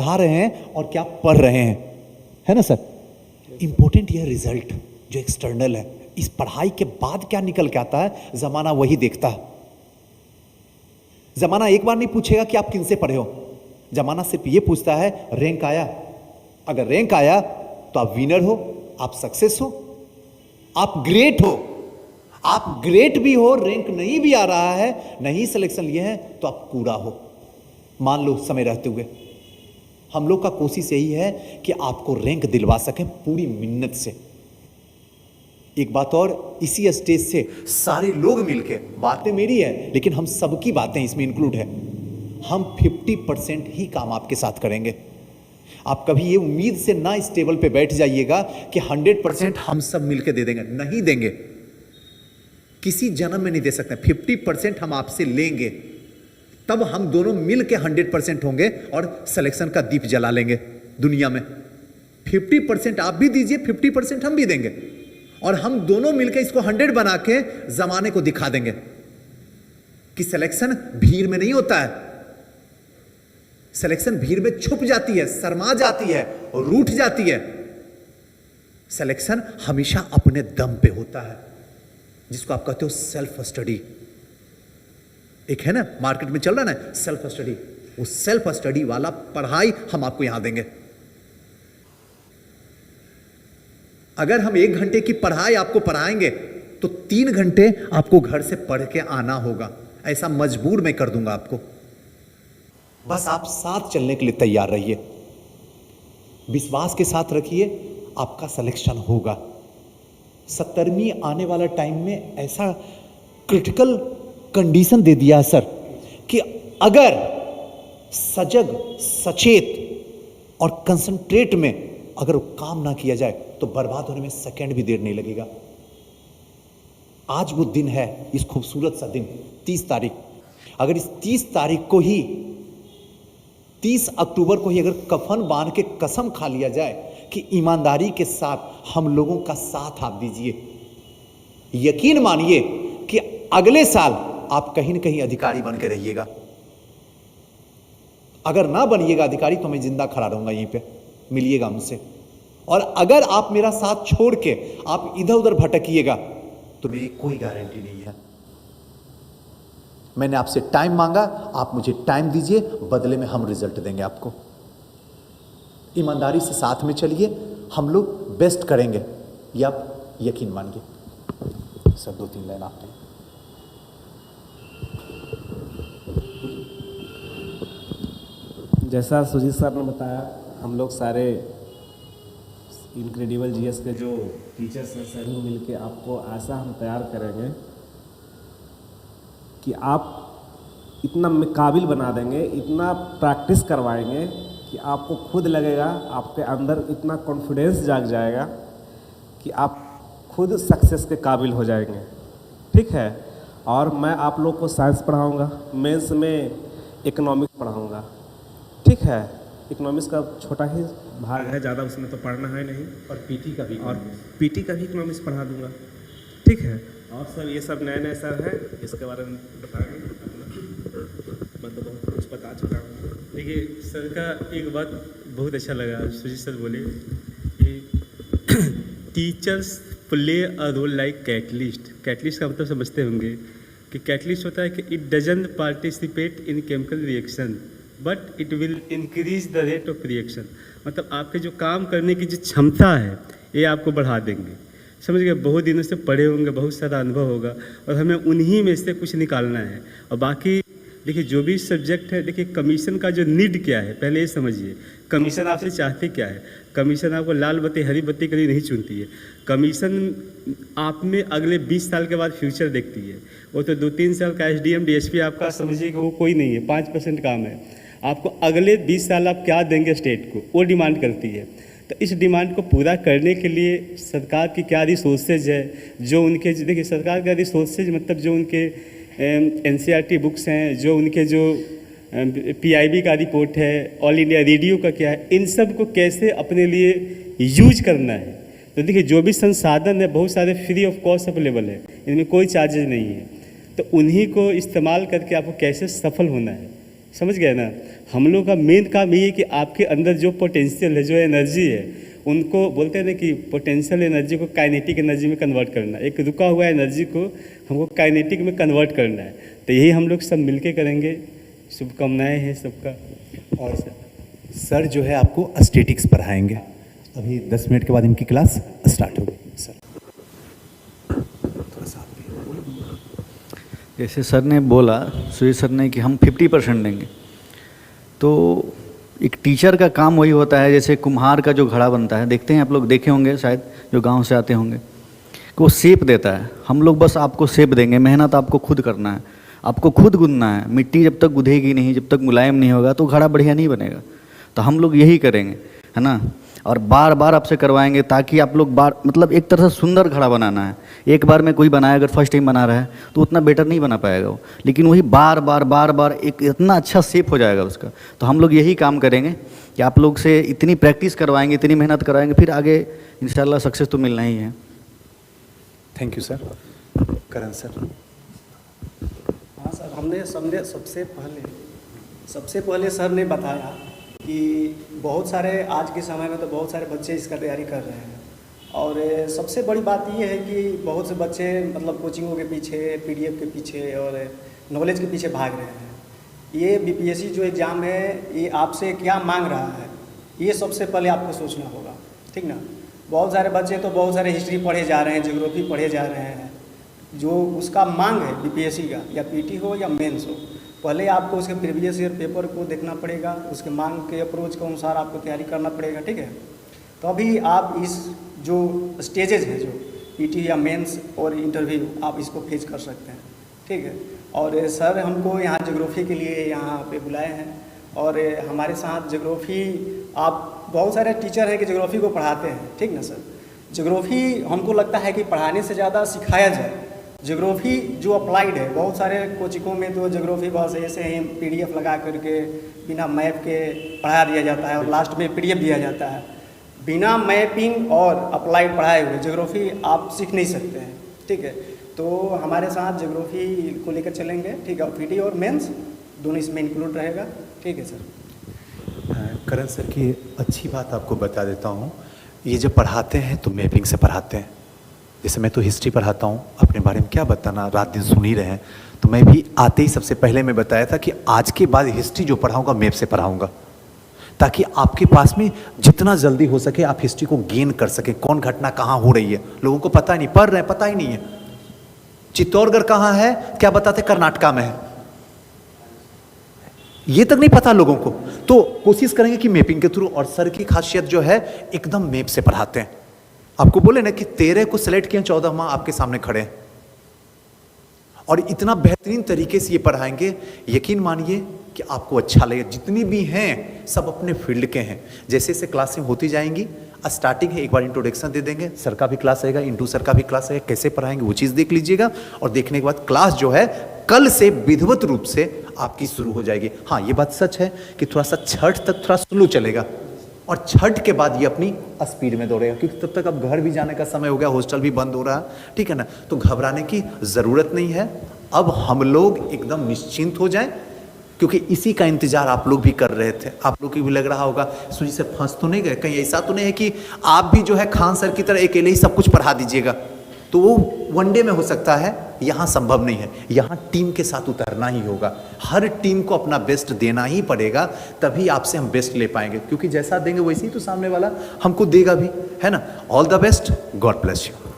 पढ़ा रहे हैं और क्या पढ़ रहे हैं, है ना सर। इंपॉर्टेंट यह रिजल्ट जो एक्सटर्नल है, इस पढ़ाई के बाद क्या निकल के आता है, जमाना वही देखता है। जमाना एक बार नहीं पूछेगा कि आप किन से पढ़े हो, जमाना सिर्फ ये पूछता है रैंक आया। अगर रैंक आया तो आप विनर हो, आप सक्सेस हो, आप ग्रेट हो। आप ग्रेट भी हो, रैंक नहीं भी आ रहा है, नहीं सिलेक्शन लिए हैं, तो आप कूड़ा हो, मान लो समय रहते हुए। हम लोग का कोशिश यही है कि आपको रैंक दिलवा सकें पूरी मिन्नत से। एक बात और, इसी स्टेज से सारे लोग मिलके, बातें मेरी है लेकिन हम सबकी बातें इसमें इंक्लूड है, हम 50% ही काम आपके साथ करेंगे। आप कभी ये उम्मीद से ना इस टेबल पे बैठ जाइएगा कि 100% हम सब मिलके दे देंगे, नहीं देंगे, किसी जन्म में नहीं दे सकते। 50% हम आपसे लेंगे, तब हम दोनों मिलके 100% होंगे और सिलेक्शन का दीप जला लेंगे दुनिया में। 50% आप भी दीजिए, 50% हम भी देंगे, और हम दोनों मिलकर इसको 100 बना के जमाने को दिखा देंगे कि सिलेक्शन भीड़ में नहीं होता है। सिलेक्शन भीड़ में छुप जाती है, शर्मा जाती है और रूठ जाती है। सिलेक्शन हमेशा अपने दम पे होता है, जिसको आप कहते हो सेल्फ स्टडी। एक है ना मार्केट में चल रहा है ना सेल्फ स्टडी, वो सेल्फ स्टडी वाला पढ़ाई हम आपको यहां देंगे। अगर हम 1 घंटे की पढ़ाई आपको पढ़ाएंगे तो 3 घंटे आपको घर से पढ़ के आना होगा, ऐसा मजबूर मैं कर दूंगा आपको। बस आप साथ चलने के लिए तैयार रहिए, विश्वास के साथ रखिए, आपका सिलेक्शन होगा। 70वीं आने वाला टाइम में ऐसा क्रिटिकल कंडीशन दे दिया है सर कि अगर सजग, सचेत और कंसंट्रेट में अगर काम ना किया जाए तो बर्बाद होने में सेकंड भी देर नहीं लगेगा। आज वो दिन है, इस खूबसूरत सा दिन 30 तारीख। अगर इस 30 तारीख को ही, 30 अक्टूबर को ही अगर कफन बांध के कसम खा लिया जाए कि ईमानदारी के साथ हम लोगों का साथ आप दीजिए, यकीन मानिए कि अगले साल आप कहीं न कहीं अधिकारी बन के रहिएगा। अगर ना बनिएगा अधिकारी तो मैं जिंदा खड़ा रहूंगा यहीं पे, मिलिएगा हमसे। और अगर आप मेरा साथ छोड़ के आप इधर उधर भटकिएगा तो मेरी कोई गारंटी नहीं है। मैंने आपसे टाइम मांगा, आप मुझे टाइम दीजिए, बदले में हम रिजल्ट देंगे आपको। ईमानदारी से साथ में चलिए, हम लोग बेस्ट करेंगे, ये आप यकीन मानिए। सर 2-3 लाइन आपने। जैसा सुजीत सर ने बताया, हम लोग सारे इनक्रेडिबल जीएस के जो टीचर्स हैं सभी मिलके आपको ऐसा हम तैयार करेंगे कि आप इतना काबिल बना देंगे, इतना प्रैक्टिस करवाएंगे कि आपको खुद लगेगा, आपके अंदर इतना कॉन्फिडेंस जाग जाएगा कि आप खुद सक्सेस के काबिल हो जाएंगे। ठीक है। और मैं आप लोग को साइंस पढ़ाऊंगा, मेंस में इकोनॉमिक्स पढ़ाऊंगा। ठीक है। इकोनॉमिक्स का छोटा ही भाग है, ज़्यादा उसमें तो पढ़ना है नहीं। और पीटी का भी इकोनॉमिक्स पढ़ा दूंगा। ठीक है। और सर ये सब नए नए सर हैं, इसके बारे में बताएंगे। मैं तो बहुत कुछ बता चुका हूँ। देखिए सर का एक बात बहुत अच्छा लगा, सुजीत सर बोले कि teachers play a role like catalyst. Catalyst का मतलब समझते होंगे कि कैटलिस्ट होता है कि it doesn't participate in chemical reaction but it will increase the rate of reaction. मतलब आपके जो काम करने की जो क्षमता है ये आपको बढ़ा देंगे। समझ गए। बहुत दिनों से पढ़े होंगे, बहुत सारा अनुभव होगा और हमें उन्हीं में से कुछ निकालना है। और बाकी देखिए जो भी सब्जेक्ट है, देखिए कमीशन का जो नीड क्या है पहले ये समझिए। कमीशन आपसे चाहते क्या है? कमीशन आपको लाल बत्ती हरी बत्ती के लिए नहीं चुनती है। कमीशन आप में अगले 20 साल के बाद फ्यूचर देखती है। वो तो 2-3 साल का एसडीएम डीएसपी आपका समझिए कि वो कोई नहीं है, 5% काम है। आपको अगले 20 साल आप क्या देंगे स्टेट को, वो डिमांड करती है। तो इस डिमांड को पूरा करने के लिए सरकार की क्या रिसोर्सेज है, जो उनके देखिए सरकार का रिसोर्सेज मतलब जो उनके एनसीईआरटी बुक्स हैं, जो उनके जो पीआईबी का रिपोर्ट है, ऑल इंडिया रेडियो का क्या है, इन सब को कैसे अपने लिए यूज करना है। तो देखिए जो भी संसाधन है बहुत सारे फ्री ऑफ कॉस्ट अवेलेबल है, इनमें कोई चार्जेज नहीं है। तो उन्हीं को इस्तेमाल करके आपको कैसे सफल होना है समझ गए ना। हम लोग का मेन काम ये है कि आपके अंदर जो पोटेंशियल है, जो एनर्जी है, उनको बोलते हैं ना कि पोटेंशियल एनर्जी को काइनेटिक एनर्जी में कन्वर्ट करना, एक रुका हुआ एनर्जी को हमको काइनेटिक में कन्वर्ट करना है। तो यही हम लोग सब मिलके करेंगे। शुभकामनाएं हैं सबका। और सर जो है आपको स्टैटिक्स पढ़ाएंगे। अभी 10 मिनट के बाद इनकी क्लास स्टार्ट होगी। सर थोड़ा सा आप भी बोलो। जैसे सर ने बोला, सुरेश सर ने, कि हम 50% देंगे, तो एक टीचर का काम वही होता है, जैसे कुम्हार का जो घड़ा बनता है, देखते हैं आप लोग, देखे होंगे शायद जो गांव से आते होंगे, कि वो शेप देता है। हम लोग बस आपको शेप देंगे, मेहनत आपको खुद करना है, आपको खुद गूंदना है। मिट्टी जब तक गुधेगी नहीं, जब तक मुलायम नहीं होगा, तो घड़ा बढ़िया नहीं बनेगा। तो हम लोग यही करेंगे, है ना, और बार बार आपसे करवाएंगे, ताकि आप लोग मतलब एक तरह से सुंदर घड़ा बनाना है। एक बार में कोई बनाया, अगर फर्स्ट टाइम बना रहा है तो उतना बेटर नहीं बना पाएगा वो, लेकिन वही बार बार एक इतना अच्छा शेप हो जाएगा उसका। तो हम लोग यही काम करेंगे कि आप लोग से इतनी प्रैक्टिस करवाएंगे, इतनी मेहनत करवाएंगे, फिर आगे इंशाल्लाह सक्सेस तो मिलना ही है। Thank you sir. Karan sir. हाँ सर, हमने सबसे पहले सर ने बताया कि बहुत सारे आज के समय में तो बहुत सारे बच्चे इसका तैयारी कर रहे हैं, और सबसे बड़ी बात ये है कि बहुत से बच्चे मतलब कोचिंगों के पीछे, पीडीएफ के पीछे और नॉलेज के पीछे भाग रहे हैं। ये बीपीएससी जो एग्ज़ाम है, ये आपसे क्या मांग रहा है, ये सबसे पहले आपको सोचना होगा, ठीक ना। बहुत सारे बच्चे तो बहुत सारे हिस्ट्री पढ़े जा रहे हैं, ज्योग्राफी पढ़े जा रहे हैं, जो उसका मांग है बीपीएससी का, या पीटी हो या मेंस हो, पहले आपको उसके प्रीवियस ईयर पेपर को देखना पड़ेगा, उसके मांग के अप्रोच के अनुसार आपको तैयारी करना पड़ेगा, ठीक है। तो अभी आप इस जो स्टेजेस हैं, जो पीटी या मेंस और इंटरव्यू, आप इसको फेस कर सकते हैं, ठीक है। और सर हमको यहाँ ज्योग्राफी के लिए यहाँ पे बुलाए हैं, और हमारे साथ ज्योग्राफी, आप बहुत सारे टीचर हैं कि ज्योग्राफी को पढ़ाते हैं, ठीक ना सर। ज्योग्राफी हमको लगता है कि पढ़ाने से ज़्यादा सिखाया जाए। ज्योग्राफी जो अप्लाइड है, बहुत सारे कोचिंगों में तो ज्योग्राफी बस ऐसे ही पीडीएफ लगा करके बिना मैप के पढ़ा दिया जाता है, और लास्ट में पीडीएफ दिया जाता है। बिना मैपिंग और अप्लाइड पढ़ाए हुए ज्योग्राफी आप सीख नहीं सकते हैं, ठीक है। तो हमारे साथ ज्योग्राफी को लेकर चलेंगे, ठीक है। पीटी और मेंस दोनों इसमें इंक्लूड रहेगा, ठीक है सर। करण सर की अच्छी बात आपको बता देता हूँ, ये जब पढ़ाते हैं तो मैपिंग से पढ़ाते हैं। जैसे मैं तो हिस्ट्री पढ़ाता हूँ, अपने बारे में क्या बताना, रात दिन सुन ही रहे हैं। तो मैं भी आते ही सबसे पहले मैं बताया था कि आज के बाद हिस्ट्री जो पढ़ाऊँगा मैप से पढ़ाऊँगा, ताकि आपके पास में जितना जल्दी हो सके आप हिस्ट्री को गेन कर सकें। कौन घटना कहाँ हो रही है, लोगों को पता नहीं, पढ़ रहे हैं पता ही नहीं है। चित्तौड़गढ़ कहाँ है, क्या बताते, कर्नाटका में है, ये तक नहीं पता लोगों को। तो कोशिश करेंगे कि मैपिंग के थ्रू, और सर की खासियत जो है एकदम मैप से पढ़ाते हैं। आपको बोले ना कि 13 को सेलेक्ट किए, 14 माह आपके सामने खड़े हैं, और इतना बेहतरीन तरीके से ये पढ़ाएंगे, यकीन मानिए कि आपको अच्छा लगेगा। जितनी भी हैं सब अपने फील्ड के हैं। जैसे जैसे क्लासें होती जाएंगी, स्टार्टिंग है, एक बार इंट्रोडक्शन दे देंगे, सर का भी क्लास आएगा, इंटू सर का भी क्लास आएगा, कैसे पढ़ाएंगे वो चीज़ देख लीजिएगा। और देखने के बाद क्लास जो है कल से विधिवत रूप से आपकी शुरू हो जाएगी। हाँ, ये बात सच है कि थोड़ा सा छठ तक थोड़ा स्लो चलेगा, और छठ के बाद ये अपनी स्पीड में दौड़ेगा, क्योंकि तब तक अब घर भी जाने का समय हो गया, हॉस्टल भी बंद हो रहा है, ठीक है ना। तो घबराने की ज़रूरत नहीं है। अब हम लोग एकदम निश्चिंत हो जाएं, क्योंकि इसी का इंतजार आप लोग भी कर रहे थे। आप लोग को भी लग रहा होगा सुजी से फंस तो नहीं गए, कहीं ऐसा तो नहीं है कि आप भी जो है खान सर की तरह अकेले ही सब कुछ पढ़ा दीजिएगा। तो वो वनडे में हो सकता है, यहाँ संभव नहीं है। यहाँ टीम के साथ उतरना ही होगा, हर टीम को अपना बेस्ट देना ही पड़ेगा, तभी आपसे हम बेस्ट ले पाएंगे। क्योंकि जैसा देंगे वैसे ही तो सामने वाला हमको देगा भी, है ना। All the best, God bless you.